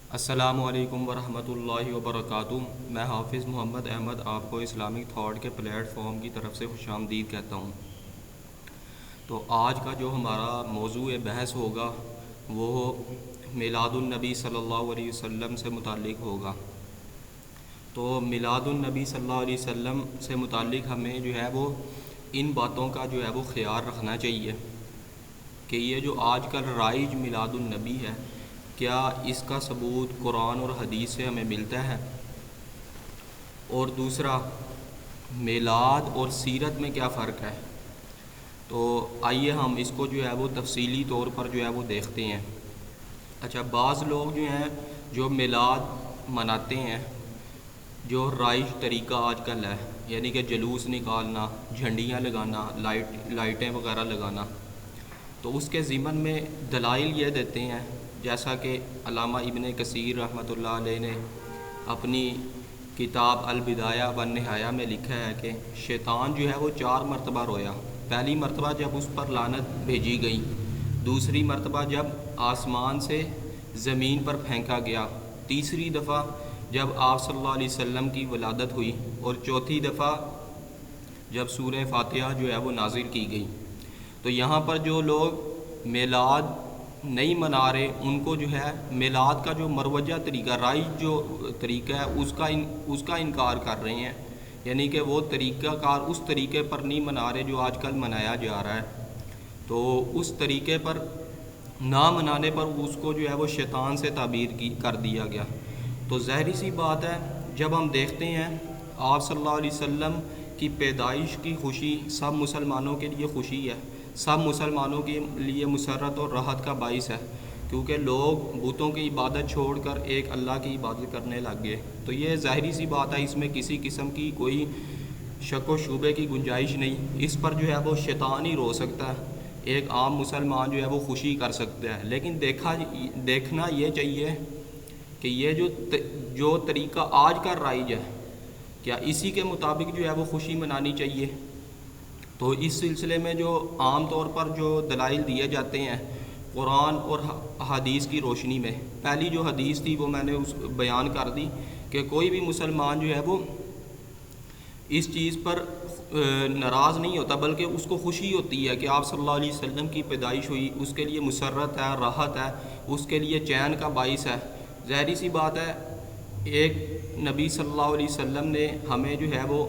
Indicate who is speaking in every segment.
Speaker 1: السلام علیکم ورحمۃ اللہ وبرکاتہ۔ میں حافظ محمد احمد آپ کو اسلامک تھاٹ کے پلیٹ فارم کی طرف سے خوش آمدید کہتا ہوں۔ تو آج کا جو ہمارا موضوع بحث ہوگا وہ میلاد النبی صلی اللہ علیہ وسلم سے متعلق ہوگا۔ تو میلاد النبی صلی اللہ علیہ وسلم سے متعلق ہمیں جو ہے وہ ان باتوں کا جو ہے وہ خیال رکھنا چاہیے کہ یہ جو آج کل رائج میلاد النبی ہے، کیا اس کا ثبوت قرآن اور حدیث سے ہمیں ملتا ہے؟ اور دوسرا، میلاد اور سیرت میں کیا فرق ہے؟ تو آئیے ہم اس کو جو ہے وہ تفصیلی طور پر جو ہے وہ دیکھتے ہیں۔ اچھا، بعض لوگ جو ہیں جو میلاد مناتے ہیں، جو رائج طریقہ آج کل ہے، یعنی کہ جلوس نکالنا، جھنڈیاں لگانا، لائٹیں وغیرہ لگانا، تو اس کے ضمن میں دلائل یہ دیتے ہیں، جیسا کہ علامہ ابن کثیر رحمۃ اللہ علیہ نے اپنی کتاب البدایہ والنہایہ میں لکھا ہے کہ شیطان جو ہے وہ 4 مرتبہ رویا۔ پہلی مرتبہ جب اس پر لعنت بھیجی گئی، دوسری مرتبہ جب آسمان سے زمین پر پھینکا گیا، تیسری دفعہ جب آپ صلی اللہ علیہ وسلم کی ولادت ہوئی، اور چوتھی دفعہ جب سورہ فاتحہ جو ہے وہ نازل کی گئی۔ تو یہاں پر جو لوگ میلاد نہیں منا رہے، ان کو جو ہے میلاد کا جو مروجہ طریقہ، رائج جو طریقہ ہے اس کا انکار کر رہے ہیں، یعنی کہ وہ طریقہ کار اس طریقے پر نہیں منا رہے جو آج کل منایا جا رہا ہے۔ تو اس طریقے پر نہ منانے پر اس کو جو ہے وہ شیطان سے تعبیر کر دیا گیا۔ تو ظاہری سی بات ہے، جب ہم دیکھتے ہیں آپ صلی اللہ علیہ وسلم کی پیدائش کی خوشی سب مسلمانوں کے لیے خوشی ہے، سب مسلمانوں کے لیے مسرت اور راحت کا باعث ہے، کیونکہ لوگ بتوں کی عبادت چھوڑ کر ایک اللہ کی عبادت کرنے لگ گئے۔ تو یہ ظاہری سی بات ہے، اس میں کسی قسم کی کوئی شک و شبے کی گنجائش نہیں۔ اس پر جو ہے وہ شیطان ہی رو سکتا ہے، ایک عام مسلمان جو ہے وہ خوشی کر سکتا ہے۔ لیکن دیکھنا یہ چاہیے کہ یہ جو طریقہ آج کا رائج ہے، کیا اسی کے مطابق جو ہے وہ خوشی منانی چاہیے؟ تو اس سلسلے میں جو عام طور پر جو دلائل دیے جاتے ہیں قرآن اور حدیث کی روشنی میں، پہلی جو حدیث تھی وہ میں نے بیان کر دی کہ کوئی بھی مسلمان جو ہے وہ اس چیز پر ناراض نہیں ہوتا، بلکہ اس کو خوشی ہوتی ہے کہ آپ صلی اللہ علیہ وسلم کی پیدائش ہوئی، اس کے لیے مسرت ہے، راحت ہے، اس کے لیے چین کا باعث ہے۔ ظاہری سی بات ہے، ایک نبی صلی اللہ علیہ وسلم نے ہمیں جو ہے وہ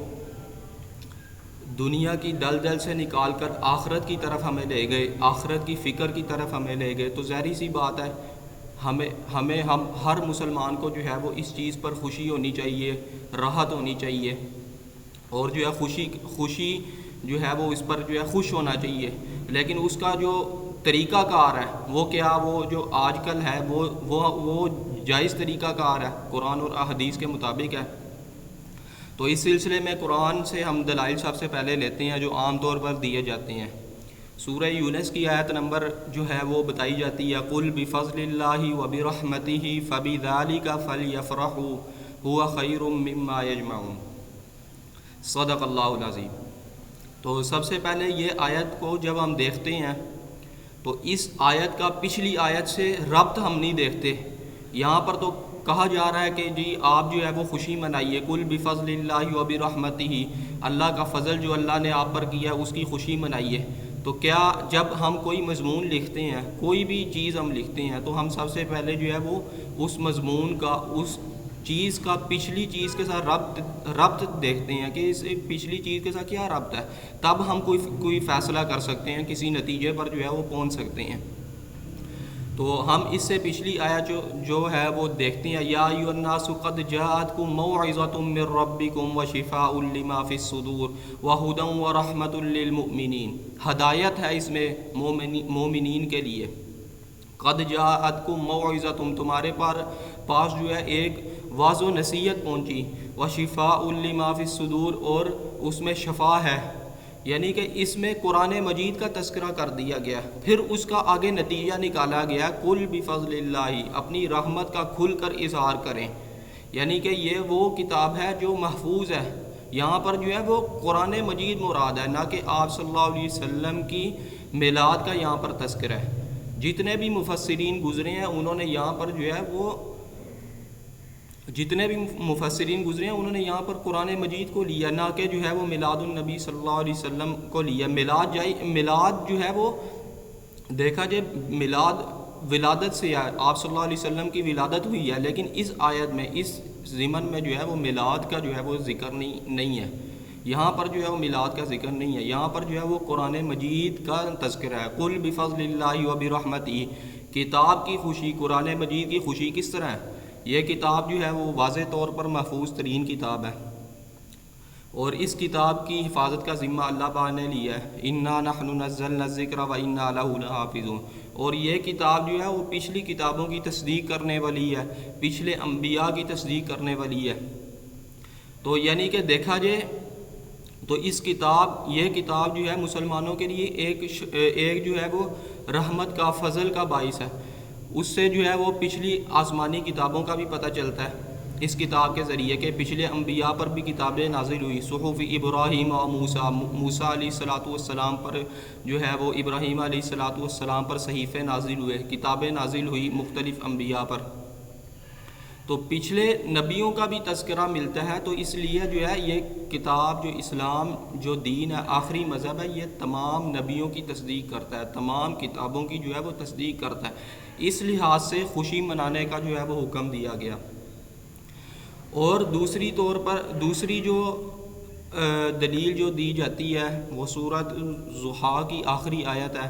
Speaker 1: دنیا کی دلدل سے نکال کر آخرت کی طرف ہمیں لے گئے، آخرت کی فکر کی طرف ہمیں لے گئے۔ تو ظاہری سی بات ہے، ہم ہر مسلمان کو جو ہے وہ اس چیز پر خوشی ہونی چاہیے، راحت ہونی چاہیے، اور جو ہے خوشی جو ہے وہ اس پر جو ہے خوش ہونا چاہیے۔ لیکن اس کا جو طریقہ کار ہے وہ کیا، وہ جو آج کل ہے وہ جائز طریقہ کار ہے، قرآن اور احادیث کے مطابق ہے۔ تو اس سلسلے میں قرآن سے ہم دلائل سب سے پہلے لیتے ہیں جو عام طور پر دیے جاتے ہیں۔ سورہ یونس کی آیت نمبر جو ہے وہ بتائی جاتی ہے، قُلْ بِفَضْلِ اللَّهِ وَبِرَحْمَتِهِ فَبِذَلِكَ فَلْيَفْرَحُوا هُوَ خَيْرٌ مِّمَّا يَجْمَعُونَ۔ صدق اللہ العظیم۔ تو سب سے پہلے یہ آیت کو جب ہم دیکھتے ہیں تو اس آیت کا پچھلی آیت سے ربط ہم نہیں دیکھتے۔ یہاں پر تو کہا جا رہا ہے کہ جی آپ جو ہے وہ خوشی منائیے، قُلْ بِفَضْلِ اللَّهِ وَبِرَحْمَتِهِ، اللہ کا فضل جو اللہ نے آپ پر کیا ہے اس کی خوشی منائیے۔ تو کیا جب ہم کوئی مضمون لکھتے ہیں، کوئی بھی چیز ہم لکھتے ہیں، تو ہم سب سے پہلے جو ہے وہ اس مضمون کا، اس چیز کا پچھلی چیز کے ساتھ ربط دیکھتے ہیں کہ اس پچھلی چیز کے ساتھ کیا ربط ہے، تب ہم کوئی فیصلہ کر سکتے ہیں، کسی نتیجے پر جو ہے وہ پہنچ سکتے ہیں۔ تو ہم اس سے پچھلی آیت جو ہے وہ دیکھتے ہیں، یا ایھا الناس قد جاءتکم موعظۃ من ربکم وشفاء لما فی الصدور وہدی ورحمۃ للمؤمنین۔ ہدایت ہے اس میں مومنین کے لیے۔ قد جاءتکم موعظۃ، تمہارے پاس جو ہے ایک واضح و نصیحت پہنچی، وشفاء لما فی الصدور، اور اس میں شفا ہے، یعنی کہ اس میں قرآن مجید کا تذکرہ کر دیا گیا۔ پھر اس کا آگے نتیجہ نکالا گیا، قُلْ بِفَضْلِ اللَّهِ، اپنی رحمت کا کھل کر اظہار کریں، یعنی کہ یہ وہ کتاب ہے جو محفوظ ہے۔ یہاں پر جو ہے وہ قرآن مجید مراد ہے، نہ کہ آپ صلی اللہ علیہ وسلم کی میلاد کا یہاں پر تذکرہ ہے۔ جتنے بھی مفسرین گزرے ہیں انہوں نے یہاں پر جو ہے وہ جتنے بھی مفسرین گزرے ہیں انہوں نے یہاں پر قرآن مجید کو لیا، نہ کہ جو ہے وہ میلاد النبی صلی اللہ علیہ وسلم کو لیا۔ میلاد جو ہے وہ دیکھا جائے میلاد ولادت سے آپ صلی اللہ علیہ وسلم کی ولادت ہوئی ہے، لیکن اس آیت میں اس ضمن میں جو ہے وہ میلاد کا جو ہے وہ ذکر نہیں ہے، یہاں پر جو ہے وہ میلاد کا ذکر نہیں ہے، یہاں پر جو ہے وہ قرآن مجید کا تذکرہ ہے۔ قل بفضل اللہ وبرحمتہ، کتاب کی خوشی، قرآن مجید کی خوشی کس طرح ہے؟ یہ کتاب جو ہے وہ واضح طور پر محفوظ ترین کتاب ہے، اور اس کتاب کی حفاظت کا ذمہ اللہ پاک نے لیا ہے۔ انا نحن نزلنا الذکر وانا لہ لحافظون، اور یہ کتاب جو ہے وہ پچھلی کتابوں کی تصدیق کرنے والی ہے، پچھلے انبیاء کی تصدیق کرنے والی ہے۔ تو یعنی کہ دیکھا جائے تو یہ کتاب جو ہے مسلمانوں کے لیے ایک جو ہے وہ رحمت کا، فضل کا باعث ہے۔ اس سے جو ہے وہ پچھلی آسمانی کتابوں کا بھی پتہ چلتا ہے اس کتاب کے ذریعے کہ پچھلے انبیاء پر بھی کتابیں نازل ہوئی۔ صحف ابراہیم و موسیٰ علیہ السلام پر جو ہے وہ ابراہیم علیہ السلام پر صحیفے نازل ہوئے، کتابیں نازل ہوئی مختلف انبیاء پر، تو پچھلے نبیوں کا بھی تذکرہ ملتا ہے۔ تو اس لیے جو ہے یہ کتاب، جو اسلام جو دین ہے، آخری مذہب ہے، یہ تمام نبیوں کی تصدیق کرتا ہے، تمام کتابوں کی جو ہے وہ تصدیق کرتا ہے۔ اس لحاظ سے خوشی منانے کا جو ہے وہ حکم دیا گیا۔ اور دوسری جو دلیل جو دی جاتی ہے وہ سورۃ ضحیٰ کی آخری آیت ہے،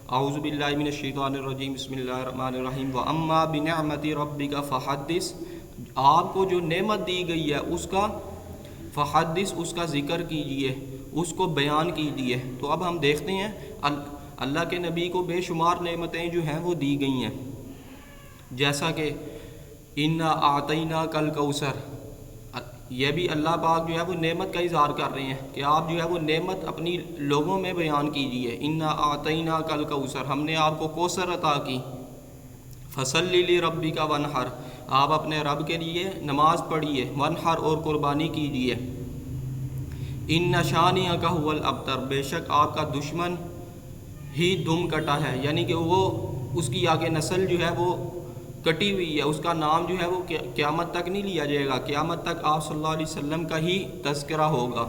Speaker 1: اعوذ باللہ من الشیطان الرجیم، بسم اللہ الرحمن الرحیم، وَأَمَّا بِنِعْمَةِ رَبِّكَ فَحَدِّثْ، آپ کو جو نعمت دی گئی ہے اس کا فحدث، اس کا ذکر کیجئے، اس کو بیان کیجئے۔ تو اب ہم دیکھتے ہیں اللہ کے نبی کو بے شمار نعمتیں جو ہیں وہ دی گئی ہیں، جیسا کہ اِنَّا أَعْطَيْنَاكَ الْكَوْثَرَ، یہ بھی اللہ پاک جو ہے وہ نعمت کا اظہار کر رہے ہیں کہ آپ جو ہے وہ نعمت اپنی لوگوں میں بیان کیجئے۔ اِنَّا أَعْطَيْنَاكَ الْكَوْثَرَ، ہم نے آپ کو کوثر عطا کی۔ فَصَلِّ لِرَبِّكَ وَانْحَرْ، آپ اپنے رب کے لیے نماز پڑھیے، وانحر، اور قربانی کیجئے۔ اِنَّ شَانِئَكَ هُوَ الْأَبْتَرُ، بے شک آپ کا دشمن ہی دم کٹا ہے، یعنی کہ وہ اس کی آگے نسل جو ہے وہ کٹی ہوئی ہے، اس کا نام جو ہے وہ قیامت تک نہیں لیا جائے گا، قیامت تک آپ صلی اللہ علیہ وسلم کا ہی تذکرہ ہوگا۔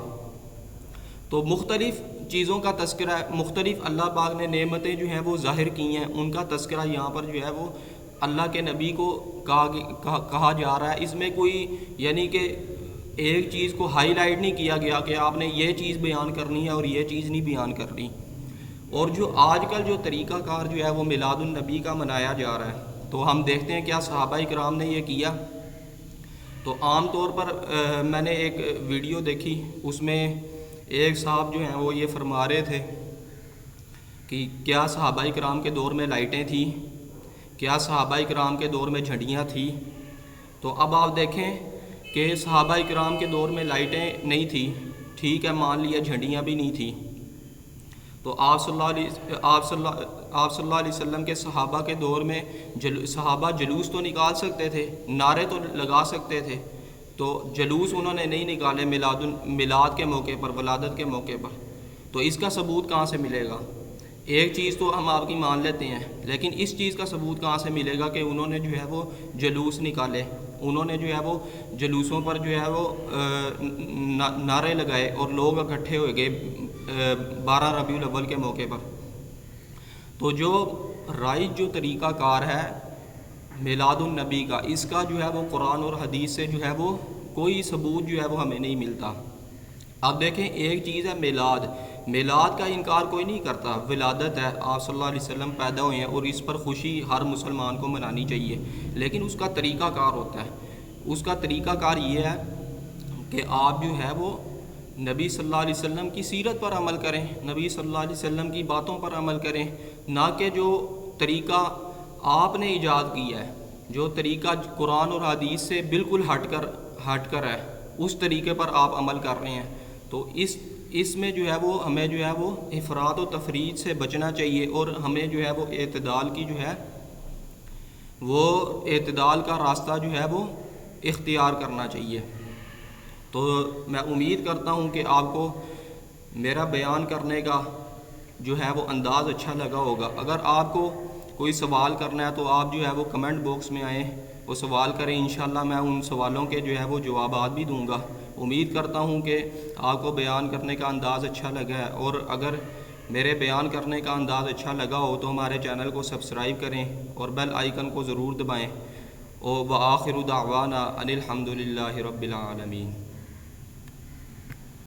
Speaker 1: تو مختلف چیزوں کا تذکرہ، مختلف اللہ پاک نے نعمتیں جو ہیں وہ ظاہر کی ہیں، ان کا تذکرہ یہاں پر جو ہے وہ اللہ کے نبی کو کہا جا رہا ہے۔ اس میں کوئی یعنی کہ ایک چیز کو ہائی لائٹ نہیں کیا گیا کہ آپ نے یہ چیز بیان کرنی ہے اور یہ چیز نہیں بیان کرنی۔ اور جو آج کل جو طریقہ کار جو ہے وہ میلاد النبی کا منایا جا رہا ہے، تو ہم دیکھتے ہیں کیا صحابہ کرام نے یہ کیا۔ تو عام طور پر میں نے ایک ویڈیو دیکھی، اس میں ایک صاحب جو ہیں وہ یہ فرما رہے تھے کہ کیا صحابہ کرام کے دور میں لائٹیں تھیں، کیا صحابہ کرام کے دور میں جھنڈیاں تھیں۔ تو اب آپ دیکھیں کہ صحابہ کرام کے دور میں لائٹیں نہیں تھیں، ٹھیک ہے، مان لیا جھنڈیاں بھی نہیں تھیں، تو آپ صلی اللہ علیہ وسلم کے صحابہ کے دور میں صحابہ جلوس تو نکال سکتے تھے، نعرے تو لگا سکتے تھے، تو جلوس انہوں نے نہیں نکالے میلاد کے موقع پر، ولادت کے موقع پر۔ تو اس کا ثبوت کہاں سے ملے گا؟ ایک چیز تو ہم آپ کی مان لیتے ہیں، لیکن اس چیز کا ثبوت کہاں سے ملے گا کہ انہوں نے جو ہے وہ جلوس نکالے، انہوں نے جو ہے وہ جلوسوں پر جو ہے وہ نعرے لگائے اور لوگ اکٹھے ہو گئے 12 ربیع الاول کے موقع پر۔ تو جو رائج جو طریقہ کار ہے میلاد النبی کا، اس کا جو ہے وہ قرآن اور حدیث سے جو ہے وہ کوئی ثبوت جو ہے وہ ہمیں نہیں ملتا۔ اب دیکھیں ایک چیز ہے میلاد کا انکار کوئی نہیں کرتا، ولادت ہے، آپ صلی اللہ علیہ وسلم پیدا ہوئے ہیں اور اس پر خوشی ہر مسلمان کو منانی چاہیے، لیکن اس کا طریقہ کار ہوتا ہے۔ اس کا طریقہ کار یہ ہے کہ آپ جو ہے وہ نبی صلی اللہ علیہ وسلم کی سیرت پر عمل کریں، نبی صلی اللہ علیہ وسلم کی باتوں پر عمل کریں، نہ کہ جو طریقہ آپ نے ایجاد کیا ہے، جو طریقہ قرآن اور حدیث سے بالکل ہٹ کر ہے، اس طریقے پر آپ عمل کر رہے ہیں۔ تو اس میں جو ہے وہ ہمیں جو ہے وہ افراط و تفریط سے بچنا چاہیے، اور ہمیں جو ہے وہ اعتدال کی جو ہے وہ اعتدال کا راستہ جو ہے وہ اختیار کرنا چاہیے۔ تو میں امید کرتا ہوں کہ آپ کو میرا بیان کرنے کا جو ہے وہ انداز اچھا لگا ہوگا۔ اگر آپ کو کوئی سوال کرنا ہے تو آپ جو ہے وہ کمنٹ باکس میں آئیں، وہ سوال کریں، انشاءاللہ میں ان سوالوں کے جو ہے وہ جوابات بھی دوں گا۔ امید کرتا ہوں کہ آپ کو بیان کرنے کا انداز اچھا لگا ہے، اور اگر میرے بیان کرنے کا انداز اچھا لگا ہو تو ہمارے چینل کو سبسکرائب کریں اور بیل آئیکن کو ضرور دبائیں۔ وآخر دعوانا ان الحمد للہ رب العالمین۔